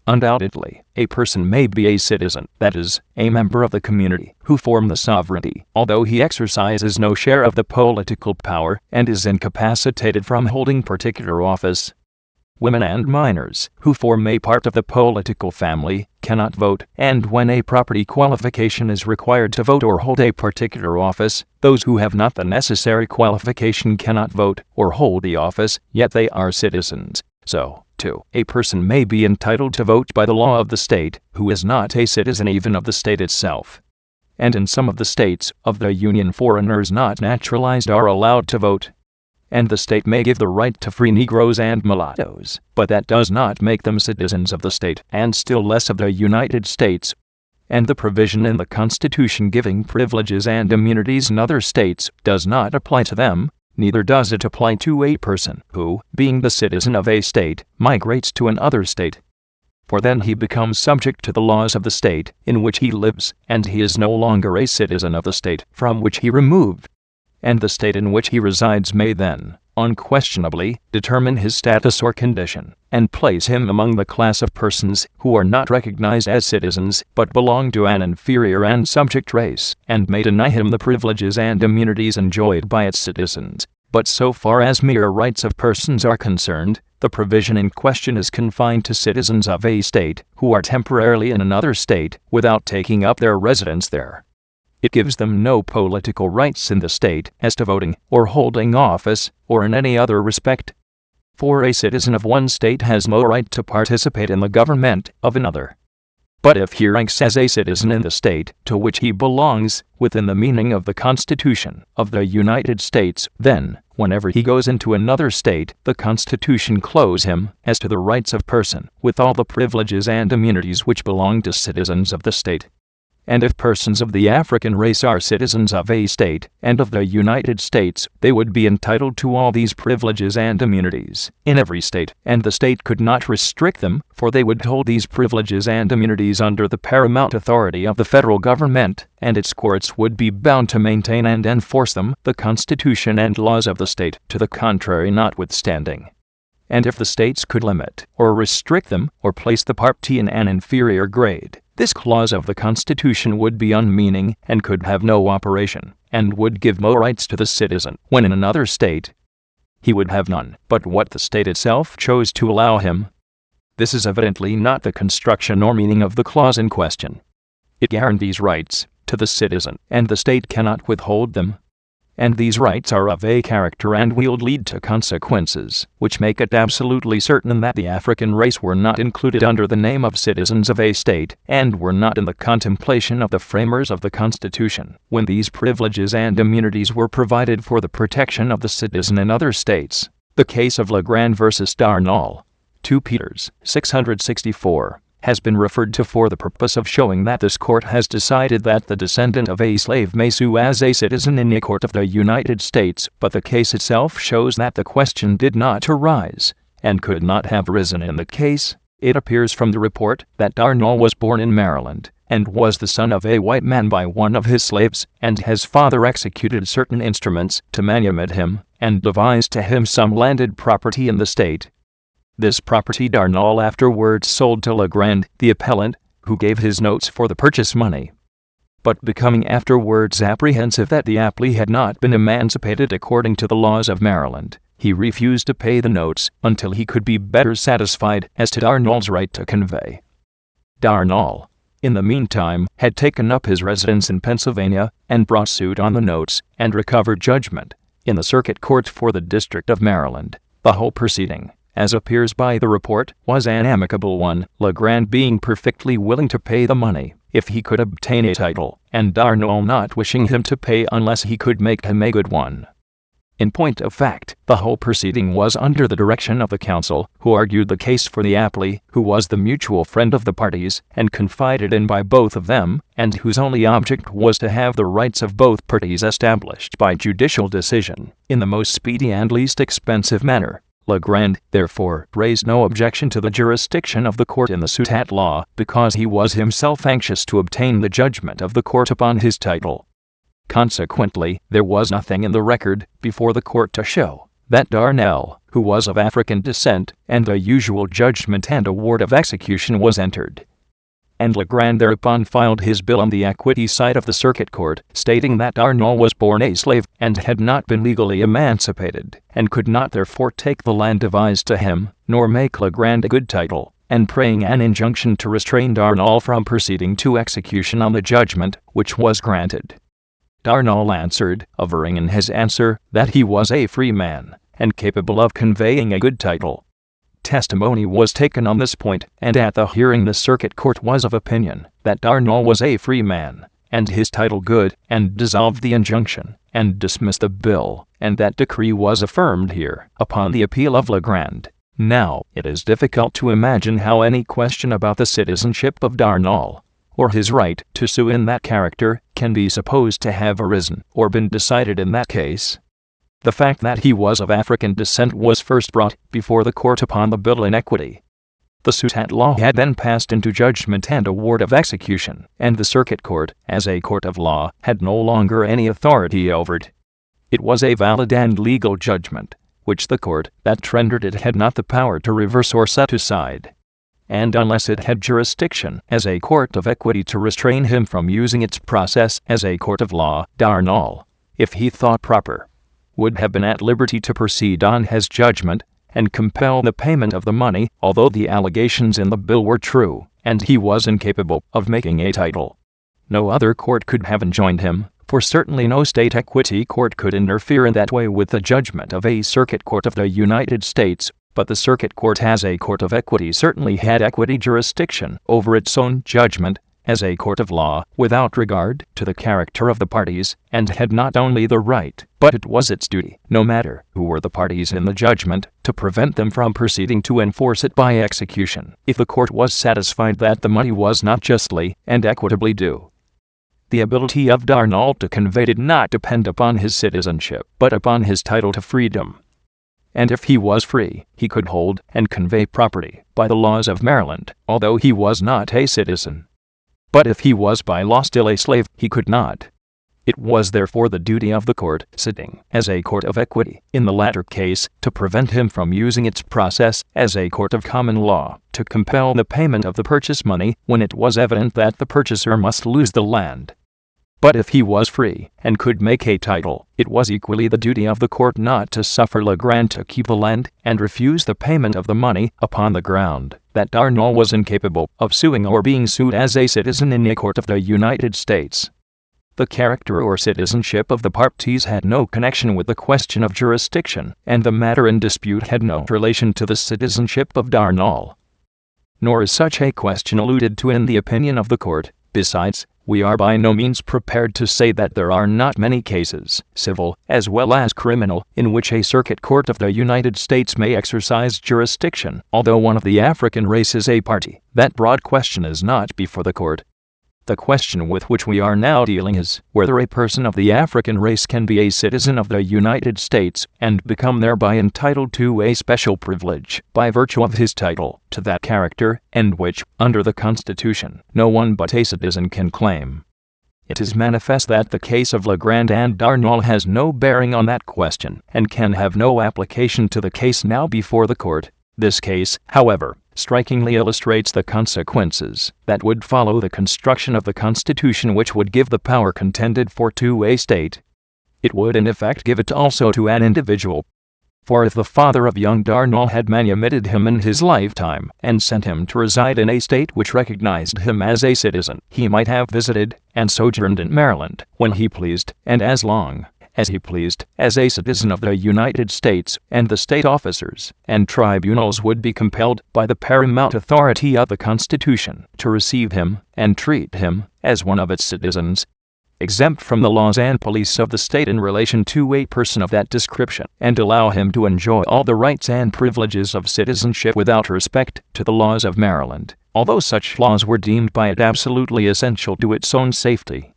Undoubtedly, a person may be a citizen, that is, a member of the community, who form the sovereignty, although he exercises no share of the political power and is incapacitated from holding particular office. Women and minors, who form a part of the political family, cannot vote, and when a property qualification is required to vote or hold a particular office, those who have not the necessary qualification cannot vote or hold the office, yet they are citizens. So, too, a person may be entitled to vote by the law of the state, who is not a citizen even of the state itself. And in some of the states of the Union, foreigners not naturalized are allowed to vote. And the state may give the right to free Negroes and mulattoes, but that does not make them citizens of the state, and still less of the United States. And the provision in the Constitution giving privileges and immunities in other states does not apply to them. Neither does it apply to a person who, being the citizen of a state, migrates to another state. For then he becomes subject to the laws of the state in which he lives, and he is no longer a citizen of the state from which he removed. And the state in which he resides may then, unquestionably, determine his status or condition, and place him among the class of persons who are not recognized as citizens, but belong to an inferior and subject race, and may deny him the privileges and immunities enjoyed by its citizens. But so far as mere rights of persons are concerned, the provision in question is confined to citizens of a state who are temporarily in another state without taking up their residence there. It gives them no political rights in the state as to voting or holding office or in any other respect. For a citizen of one state has no right to participate in the government of another. But if he ranks as a citizen in the state to which he belongs within the meaning of the Constitution of the United States, then, whenever he goes into another state, the Constitution clothes him, as to the rights of person, with all the privileges and immunities which belong to citizens of the state. And if persons of the African race are citizens of a state and of the United States, they would be entitled to all these privileges and immunities in every state, and the state could not restrict them, for they would hold these privileges and immunities under the paramount authority of the federal government, and its courts would be bound to maintain and enforce them, the Constitution and laws of the state, to the contrary notwithstanding. And if the states could limit or restrict them, or place the party in an inferior grade, this clause of the Constitution would be unmeaning and could have no operation, and would give no rights to the citizen when in another state. He would have none but what the state itself chose to allow him. This is evidently not the construction or meaning of the clause in question. It guarantees rights to the citizen, and the state cannot withhold them. And these rights are of a character and will lead to consequences which make it absolutely certain that the African race were not included under the name of citizens of a state, and were not in the contemplation of the framers of the Constitution, when these privileges and immunities were provided for the protection of the citizen in other states. The case of Legrand versus Darnall, 2 Peters, 664. Has been referred to for the purpose of showing that this court has decided that the descendant of a slave may sue as a citizen in a court of the United States, but the case itself shows that the question did not arise, and could not have arisen in the case. It appears from the report that Darnall was born in Maryland, and was the son of a white man by one of his slaves, and his father executed certain instruments to manumit him, and devised to him some landed property in the state. This property Darnall afterwards sold to Legrand, the appellant, who gave his notes for the purchase money. But becoming afterwards apprehensive that the appellee had not been emancipated according to the laws of Maryland, he refused to pay the notes until he could be better satisfied as to Darnall's right to convey. Darnall, in the meantime, had taken up his residence in Pennsylvania, and brought suit on the notes, and recovered judgment in the Circuit Court for the District of Maryland. The whole proceeding, as appears by the report, was an amicable one, Legrand being perfectly willing to pay the money if he could obtain a title, and Darnall not wishing him to pay unless he could make him a good one. In point of fact, the whole proceeding was under the direction of the counsel, who argued the case for the appellee, who was the mutual friend of the parties, and confided in by both of them, and whose only object was to have the rights of both parties established by judicial decision, in the most speedy and least expensive manner. Legrand, therefore, raised no objection to the jurisdiction of the court in the suit at law, because he was himself anxious to obtain the judgment of the court upon his title. Consequently, there was nothing in the record before the court to show that Darnell, who was of African descent, and the usual judgment and award of execution was entered. And Legrand thereupon filed his bill on the equity side of the circuit court, stating that Darnall was born a slave, and had not been legally emancipated, and could not therefore take the land devised to him, nor make Legrand a good title, and praying an injunction to restrain Darnall from proceeding to execution on the judgment, which was granted. Darnall answered, averring in his answer, that he was a free man, and capable of conveying a good title. Testimony was taken on this point, and at the hearing the circuit court was of opinion that Darnall was a free man, and his title good, and dissolved the injunction, and dismissed the bill, and that decree was affirmed here, upon the appeal of Legrand. Now, it is difficult to imagine how any question about the citizenship of Darnall, or his right to sue in that character, can be supposed to have arisen, or been decided in that case. The fact that he was of African descent was first brought before the court upon the bill in equity. The suit at law had then passed into judgment and award of execution, and the circuit court, as a court of law, had no longer any authority over it. It was a valid and legal judgment, which the court that rendered it had not the power to reverse or set aside. And unless it had jurisdiction as a court of equity to restrain him from using its process as a court of law, Darnall, if he thought proper, would have been at liberty to proceed on his judgment, and compel the payment of the money, although the allegations in the bill were true, and he was incapable of making a title. No other court could have enjoined him, for certainly no state equity court could interfere in that way with the judgment of a circuit court of the United States, but the circuit court as a court of equity certainly had equity jurisdiction over its own judgment, as a court of law, without regard to the character of the parties, and had not only the right, but it was its duty, no matter who were the parties in the judgment, to prevent them from proceeding to enforce it by execution, if the court was satisfied that the money was not justly and equitably due. The ability of Darnall to convey did not depend upon his citizenship, but upon his title to freedom. And if he was free, he could hold and convey property by the laws of Maryland, although he was not a citizen. But if he was by law still a slave, he could not. It was therefore the duty of the court, sitting as a court of equity, in the latter case, to prevent him from using its process as a court of common law, to compel the payment of the purchase money when it was evident that the purchaser must lose the land. But if he was free, and could make a title, it was equally the duty of the court not to suffer Legrand to keep the land, and refuse the payment of the money, upon the ground that Darnall was incapable of suing or being sued as a citizen in a court of the United States. The character or citizenship of the parties had no connection with the question of jurisdiction, and the matter in dispute had no relation to the citizenship of Darnall. Nor is such a question alluded to in the opinion of the court. Besides, we are by no means prepared to say that there are not many cases, civil as well as criminal, in which a circuit court of the United States may exercise jurisdiction, although one of the African race is a party. That broad question is not before the court. The question with which we are now dealing is whether a person of the African race can be a citizen of the United States and become thereby entitled to a special privilege by virtue of his title to that character, and which, under the Constitution, no one but a citizen can claim. It is manifest that the case of Legrand and Darnall has no bearing on that question, and can have no application to the case now before the court. This case, however, strikingly illustrates the consequences that would follow the construction of the Constitution, which would give the power contended for to a state. It would in effect give it also to an individual. For if the father of young Darnall had manumitted him in his lifetime, and sent him to reside in a state which recognized him as a citizen, he might have visited and sojourned in Maryland when he pleased, and as long as he pleased, as a citizen of the United States, and the state officers and tribunals would be compelled, by the paramount authority of the Constitution, to receive him and treat him as one of its citizens, exempt from the laws and police of the state in relation to a person of that description, and allow him to enjoy all the rights and privileges of citizenship without respect to the laws of Maryland, although such laws were deemed by it absolutely essential to its own safety.